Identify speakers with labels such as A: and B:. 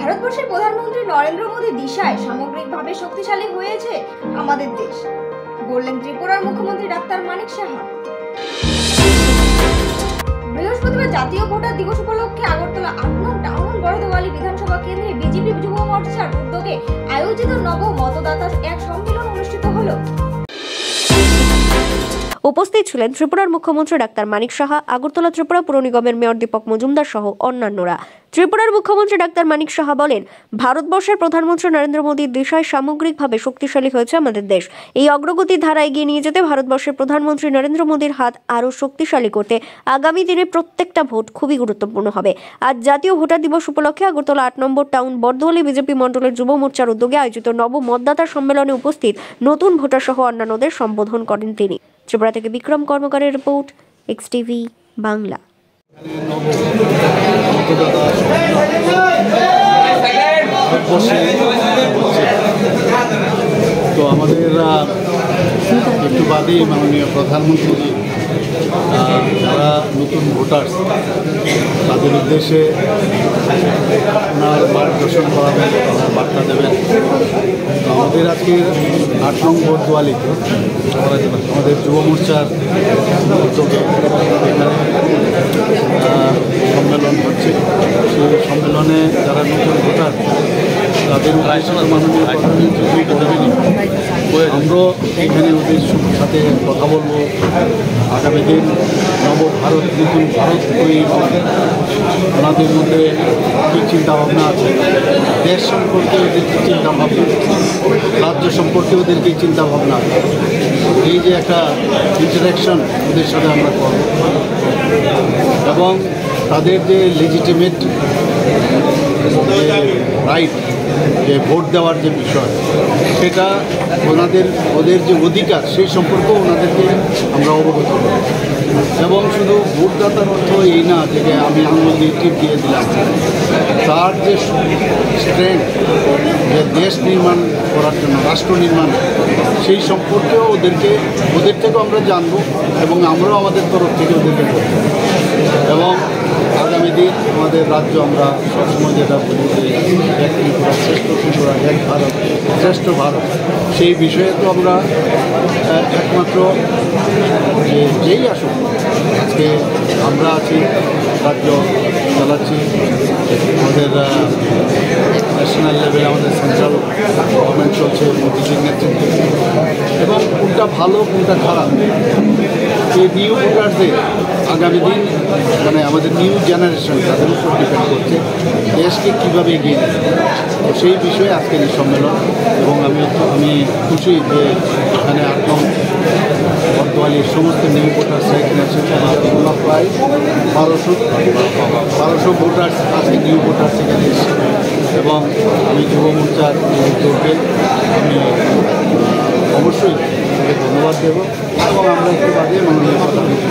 A: ভারতবর্ষের প্রধানমন্ত্রী নরেন্দ্র মোদীর দিশায় সামগ্রিকভাবে শক্তিশালী হয়েছে আমাদের দেশ, বললেন ত্রিপুরার মুখ্যমন্ত্রী ডাক্তার মানিক সাহা। বৃহস্পতিবার জাতীয় ভোটার দিবস উপলক্ষে আগরতলা ৮ নং টাউন বড়দোয়ালি বিধানসভা কেন্দ্রে বিজেপি যুব মোর্চার উদ্যোগে আয়োজিত নব মতদাতা এক সম্মেলন অনুষ্ঠিত হলো।
B: উপস্থিত ছিলেন ত্রিপুরার মুখ্যমন্ত্রী ডাক্তার মানিক সাহা, আগরতলা ত্রিপুরা পুর নিগমের মেয়র দীপক মজুমদার সহ অন্যান্যরা। ত্রিপুরার মুখ্যমন্ত্রী ডাক্তার মানিক সাহা বলেন, ভারতবর্ষের প্রধানমন্ত্রী নরেন্দ্র মোদীর দিশায় সামগ্রিকভাবে শক্তিশালী হয়েছে আমাদের দেশ। এই অগ্রগতির ধারা এগিয়ে নিয়ে যেতে ভারতবর্ষের প্রধানমন্ত্রী নরেন্দ্র মোদীর হাত আরও শক্তিশালী করতে আগামী দিনে প্রত্যেকটা ভোট খুবই গুরুত্বপূর্ণ হবে। আজ জাতীয় ভোটার দিবস উপলক্ষে আগরতলা ৮ নম্বর টাউন বড়দোয়ালি বিজেপি মণ্ডলের যুব মোর্চার উদ্যোগে আয়োজিত নব মতদাতা সম্মেলনে উপস্থিত নতুন ভোটার সহ অন্যান্যদের সম্বোধন করেন তিনি। ত্রিপুরা থেকে বিক্রম কর্মকারের রিপোর্ট, এক্সটিভি বাংলা।
C: তো আমাদের একটু বাদেই মাননীয় প্রধানমন্ত্রী যারা নতুন ভোটার্স তাদের উদ্দেশ্যে ওনার মার্গদর্শন করাবেন, ওনার বার্তা দেবেন। আমাদের আজকের ৮ নং বড়দোয়ালি আমাদের যুব মোর্চার উদ্যোগে এখানে সম্মেলন হচ্ছে। সেই সম্মেলনে যারা নতুন ভোটার তাদের মাননীয় আমরাও এখানে ওদের সাথে কথা বলবো। আগামী দিন নবভারত, নতুন ভারত তৈরি, ওনাদের মধ্যে কী চিন্তাভাবনা আছে, দেশ সম্পর্কে ওদের কী চিন্তাভাবনা, রাজ্য সম্পর্কে ওদের কী চিন্তাভাবনা, এই যে একটা ইন্টারাকশন ওদের সাথে আমরা করব এবং তাদের যে লেজিটিমেট রাইট, যে ভোট দেওয়ার যে বিষয়, সেটা ওদের যে অধিকার সেই সম্পর্কেও ওনাদেরকে আমরা অবগত করব। এবং শুধু ভোটদাতার অর্থ এই না যে আমি আঙুল দিয়ে টিপ দিয়ে দিলাম, তার যে স্ট্রেংথ, যে দেশ নির্মাণ করার জন্য, রাষ্ট্র নির্মাণ, সেই সম্পর্কেও ওদের থেকেও আমরা জানবো এবং আমরাও আমাদের তরফ থেকে ওদেরকে করব। এবং আগামী দিন আমাদের রাজ্য, আমরা সবসময় যেটা বলি যে এক ত্রিপুরা শ্রেষ্ঠ ত্রিপুরা, এক ভারত শ্রেষ্ঠ ভারত, সেই বিষয়ে তো আমরা একমাত্র যেই আসুক, আজকে আমরা আছি, রাজ্য চালাচ্ছি, আমাদের ন্যাশনাল লেভেলে আমাদের সেন্ট্রাল গভর্নমেন্ট চলছে মোদীজির নেতৃত্বে, এবং কোনটা ভালো কোনটা খারাপ এই নিউ ভোটারদের আগামী দিন, মানে আমাদের নিউ জেনারেশন, তাদের উপর ডিপেন্ড করছে দেশকে কীভাবে এগিয়ে নেবে। তো সেই বিষয়ে আজকের এই সম্মেলন। এবং আমি খুশি যে এখানে ৮ নং বড়দোয়ালির সমস্ত নিউ ভোটার্স এখানে এসেছে। আমাদের প্রায় 1200 ভোটার্স আজকে নিউ ভোটার্স এখানে এসেছে। এবং আমি যুব মোর্চার উদ্যোগে আমি অবশ্যই ধন্যবাদ দেব। এবং আমরা একটু বাদে মাননীয় প্রধানমন্ত্রী